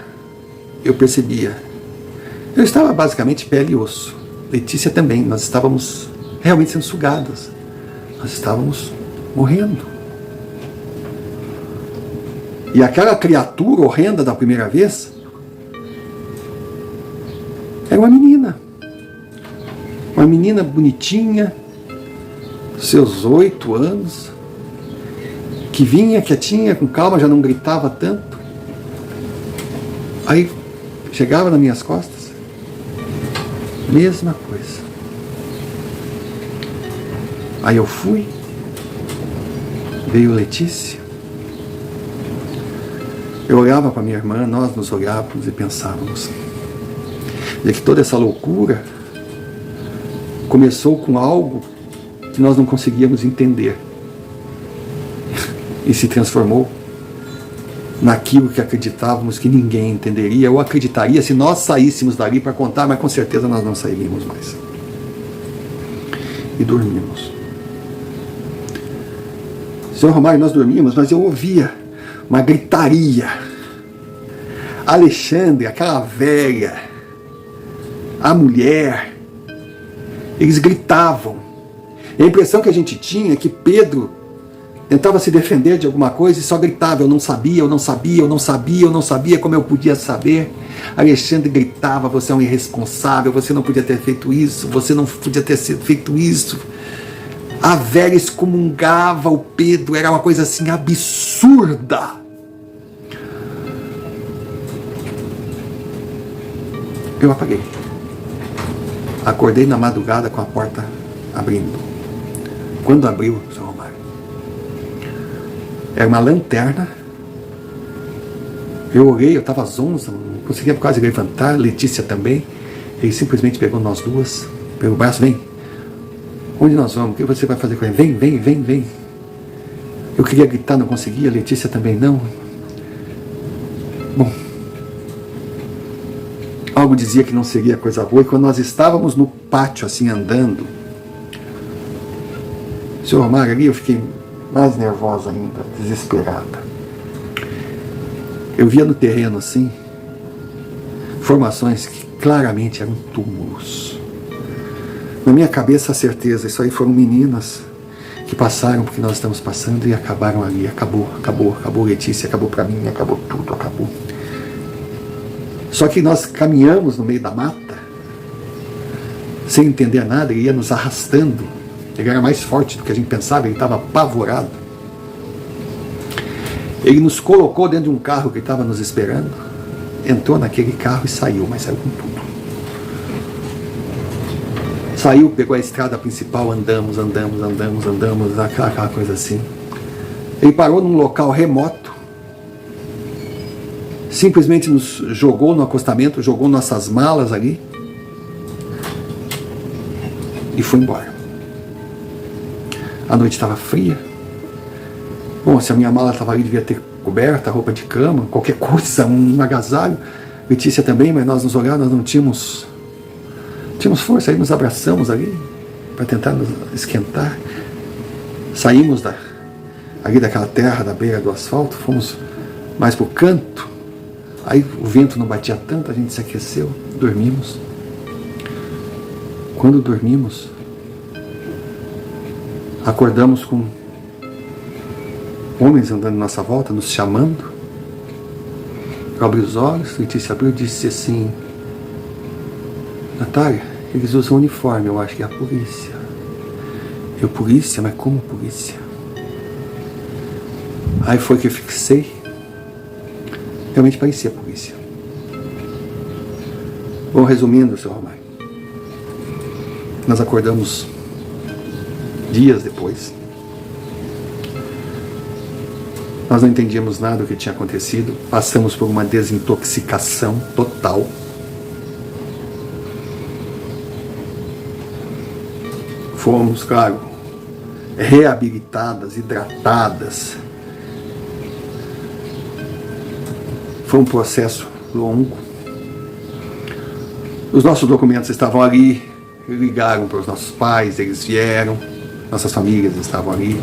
eu percebia. Eu estava basicamente pele e osso. Letícia também. Nós estávamos realmente sendo sugadas. Nós estávamos morrendo. E aquela criatura horrenda da primeira vez era uma menina. Uma menina bonitinha, seus 8 anos, que vinha quietinha, com calma, já não gritava tanto. Aí chegava nas minhas costas, mesma coisa. Aí eu fui, veio Letícia, eu olhava para minha irmã, nós nos olhávamos e pensávamos de que toda essa loucura começou com algo que nós não conseguíamos entender e se transformou naquilo que acreditávamos que ninguém entenderia ou acreditaria se nós saíssemos dali para contar, mas com certeza nós não sairíamos mais. E dormimos. Senhor Romário, nós dormimos, mas eu ouvia uma gritaria. Alexandre, aquela velha, a mulher, eles gritavam. E a impressão que a gente tinha é que Pedro tentava se defender de alguma coisa e só gritava: eu não sabia, eu não sabia, eu não sabia, eu não sabia, como eu podia saber. Alexandre gritava: você é um irresponsável, você não podia ter feito isso, você não podia ter feito isso. A velha excomungava o Pedro, era uma coisa assim absurda. Eu apaguei. Acordei na madrugada com a porta abrindo. Quando abriu, Sr. Romário, era uma lanterna. Eu olhei, eu estava zonza, não conseguia quase levantar, Letícia também. Ele simplesmente pegou nós duas, pelo braço: vem. Onde nós vamos? O que você vai fazer com ele? Vem, vem, vem, vem. Eu queria gritar, não conseguia, Letícia também não. Bom, algo dizia que não seria coisa boa, e quando nós estávamos no pátio, assim, andando, Sr. Romário, ali eu fiquei mais nervosa ainda, desesperada. Eu via no terreno, assim, formações que claramente eram túmulos. Na minha cabeça, a certeza, isso aí foram meninas que passaram porque nós estamos passando e acabaram ali. Acabou, acabou, acabou Letícia, acabou para mim, acabou tudo, acabou. Só que nós caminhamos no meio da mata, sem entender nada, ele ia nos arrastando. Ele era mais forte do que a gente pensava, ele estava apavorado. Ele nos colocou dentro de um carro que estava nos esperando, entrou naquele carro e saiu, mas saiu com tudo. Saiu, pegou a estrada principal, andamos, aquela coisa assim. Ele parou num local remoto, simplesmente nos jogou no acostamento, jogou nossas malas ali e foi embora. A noite estava fria. Bom, se a minha mala estava ali, devia ter coberta, roupa de cama, qualquer coisa, um agasalho. Letícia também, mas nós nos olhamos, nós não tínhamos força, aí nos abraçamos ali para tentar nos esquentar. Saímos ali daquela terra, da beira do asfalto, fomos mais pro canto. Aí o vento não batia tanto, a gente se aqueceu, dormimos. Quando dormimos, acordamos com homens andando em nossa volta, nos chamando. Eu abri os olhos, Letícia abriu e disse assim: Natália, eles usam uniforme, eu acho que é a polícia. Eu, polícia? Mas como polícia? Aí foi que eu fixei. Realmente parecia a polícia. Bom, resumindo, seu Romário, nós acordamos dias depois. Nós não entendíamos nada do que tinha acontecido. Passamos por uma desintoxicação total. Fomos, claro, reabilitadas, hidratadas. Foi um processo longo. Os nossos documentos estavam ali, ligaram para os nossos pais, eles vieram, nossas famílias estavam ali,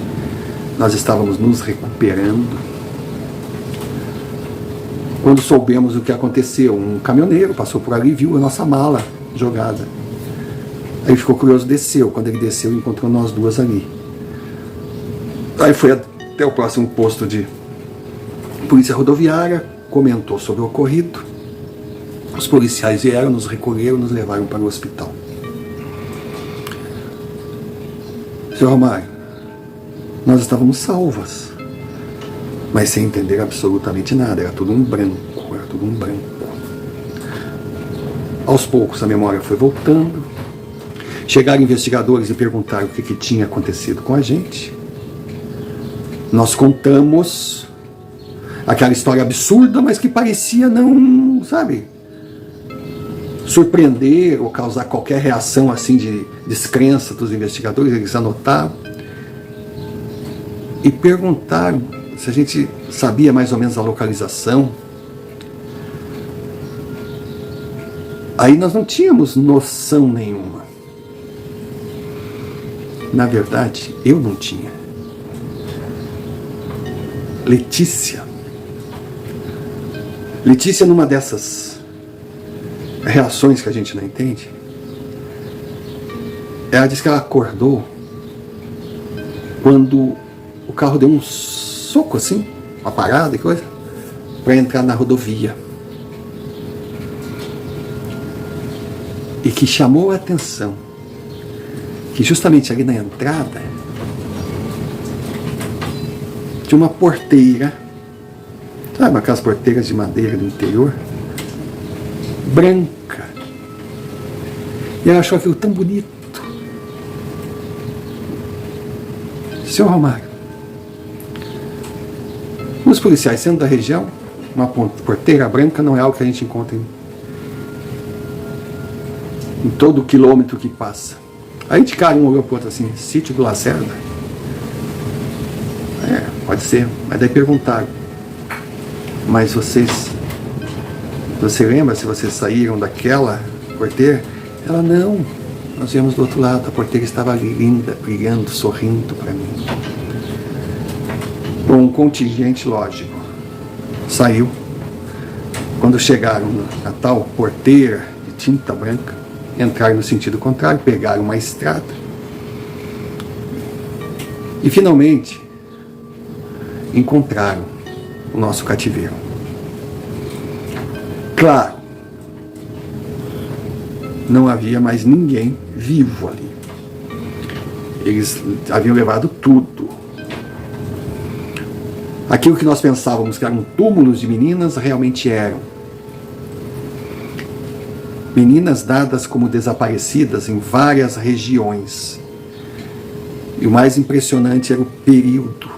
nós estávamos nos recuperando. Quando soubemos o que aconteceu, um caminhoneiro passou por ali e viu a nossa mala jogada. Aí ficou curioso, desceu. Quando ele desceu, encontrou nós duas ali. Aí foi até o próximo posto de polícia rodoviária, comentou sobre o ocorrido. Os policiais vieram, nos recolheram, nos levaram para o hospital. Senhor Romário, nós estávamos salvas, mas sem entender absolutamente nada, era tudo um branco, Aos poucos a memória foi voltando, chegaram investigadores e perguntaram o que tinha acontecido com a gente. Nós contamos aquela história absurda, mas que parecia não, sabe, surpreender ou causar qualquer reação assim de descrença dos investigadores. Eles anotaram e perguntaram se a gente sabia mais ou menos a localização. Aí nós não tínhamos noção nenhuma. Na verdade, eu não tinha. Letícia, numa dessas reações que a gente não entende, ela disse que ela acordou quando o carro deu um soco assim, uma parada e coisa, para entrar na rodovia. E que chamou a atenção que justamente ali na entrada tinha uma porteira, sabe aquelas porteiras de madeira do interior, branca. E ela achou aquilo tão bonito. Senhor Romário, os policiais sendo da região, uma porteira branca não é algo que a gente encontra em todo quilômetro que passa. Aí de cara um olhou pro outro assim: Sítio do Lacerda? É, pode ser. Mas daí perguntaram: mas você lembra se vocês saíram daquela porteira? Ela: não, nós viemos do outro lado, a porteira estava linda, brilhando, sorrindo para mim. Bom, um contingente, lógico, saiu. Quando chegaram na tal porteira de tinta branca, entraram no sentido contrário, pegaram uma estrada e finalmente encontraram o nosso cativeiro. Claro, não havia mais ninguém vivo ali. Eles haviam levado tudo. Aquilo que nós pensávamos que eram túmulos de meninas, realmente eram. Meninas dadas como desaparecidas em várias regiões. E o mais impressionante era o período.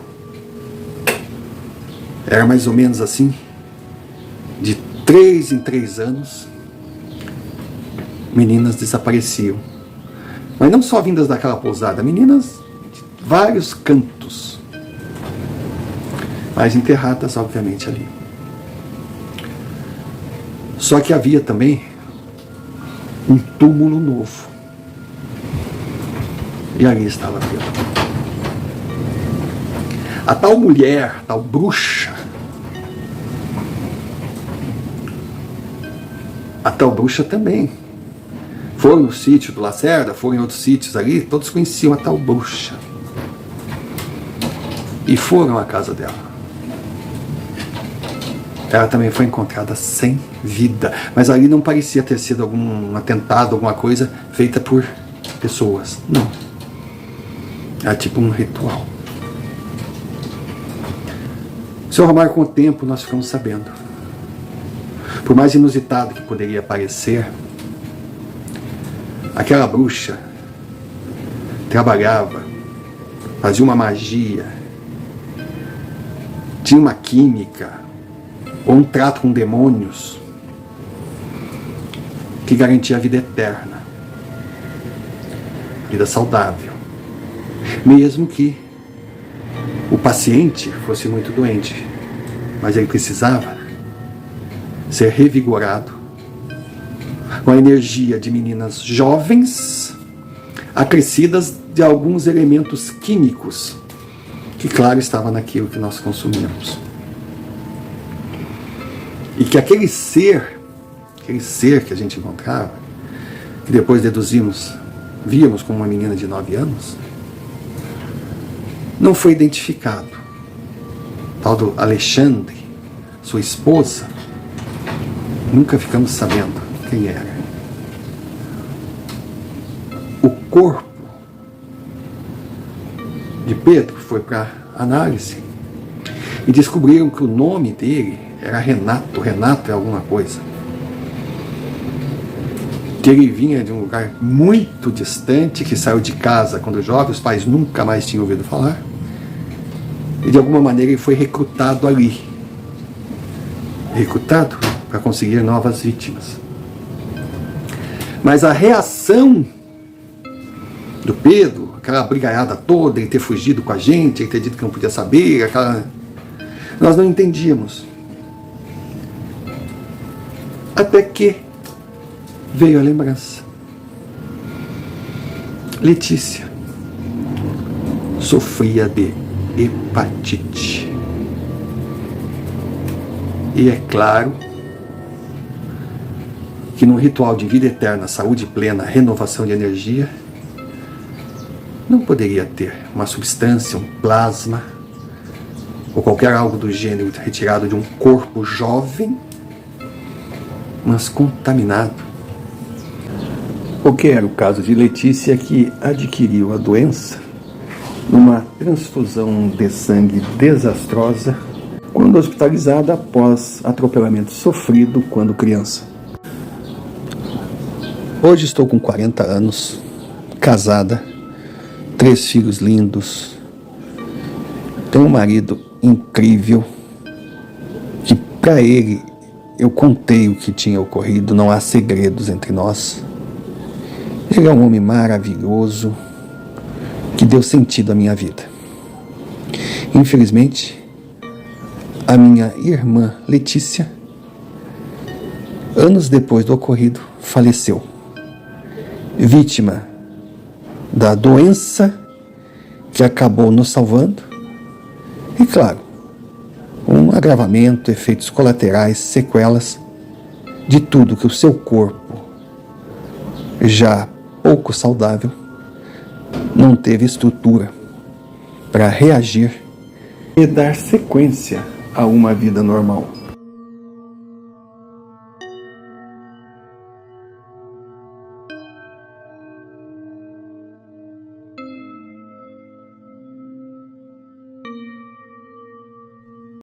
Era mais ou menos assim, de 3 em 3 anos, meninas desapareciam. Mas não só vindas daquela pousada, meninas de vários cantos, mas enterradas, obviamente, ali. Só que havia também um túmulo novo. E ali estava Pedro. A tal mulher, a tal bruxa, também. Foram no sítio do Lacerda, foram em outros sítios ali, todos conheciam a tal bruxa. E foram à casa dela. Ela também foi encontrada sem vida. Mas ali não parecia ter sido algum atentado, alguma coisa feita por pessoas. Não. Era tipo um ritual. Seu Romário, com o tempo, nós ficamos sabendo. Por mais inusitado que poderia parecer, aquela bruxa trabalhava, fazia uma magia, tinha uma química, ou um trato com demônios que garantia a vida eterna, vida saudável, mesmo que o paciente fosse muito doente, mas ele precisava ser revigorado com a energia de meninas jovens, acrescidas de alguns elementos químicos que, claro, estava naquilo que nós consumíamos. E que aquele ser que a gente encontrava, que depois víamos como uma menina de 9 anos, não foi identificado. Tal do Alexandre, sua esposa, nunca ficamos sabendo quem era. O corpo de Pedro foi para análise e descobriram que o nome dele era Renato. Renato é alguma coisa. Que ele vinha de um lugar muito distante, que saiu de casa quando jovem, os pais nunca mais tinham ouvido falar. E de alguma maneira ele foi recrutado ali. Recrutado para conseguir novas vítimas. Mas a reação do Pedro, aquela brigaiada toda, ele ter fugido com a gente, ele ter dito que não podia saber, nós não entendíamos. Até que veio a lembrança. Letícia sofria de hepatite. E é claro que num ritual de vida eterna, saúde plena, renovação de energia, não poderia ter uma substância, um plasma, ou qualquer algo do gênero retirado de um corpo jovem, mas contaminado. O que era o caso de Letícia, que adquiriu a doença numa transfusão de sangue desastrosa quando hospitalizada após atropelamento sofrido quando criança. Hoje estou com 40 anos, casada, 3 filhos lindos, tenho um marido incrível, que para ele eu contei o que tinha ocorrido, não há segredos entre nós. Ele é um homem maravilhoso, que deu sentido à minha vida. Infelizmente, a minha irmã Letícia, anos depois do ocorrido, faleceu, vítima da doença que acabou nos salvando e, claro, um agravamento, efeitos colaterais, sequelas de tudo que o seu corpo, já pouco saudável, não teve estrutura para reagir e dar sequência a uma vida normal.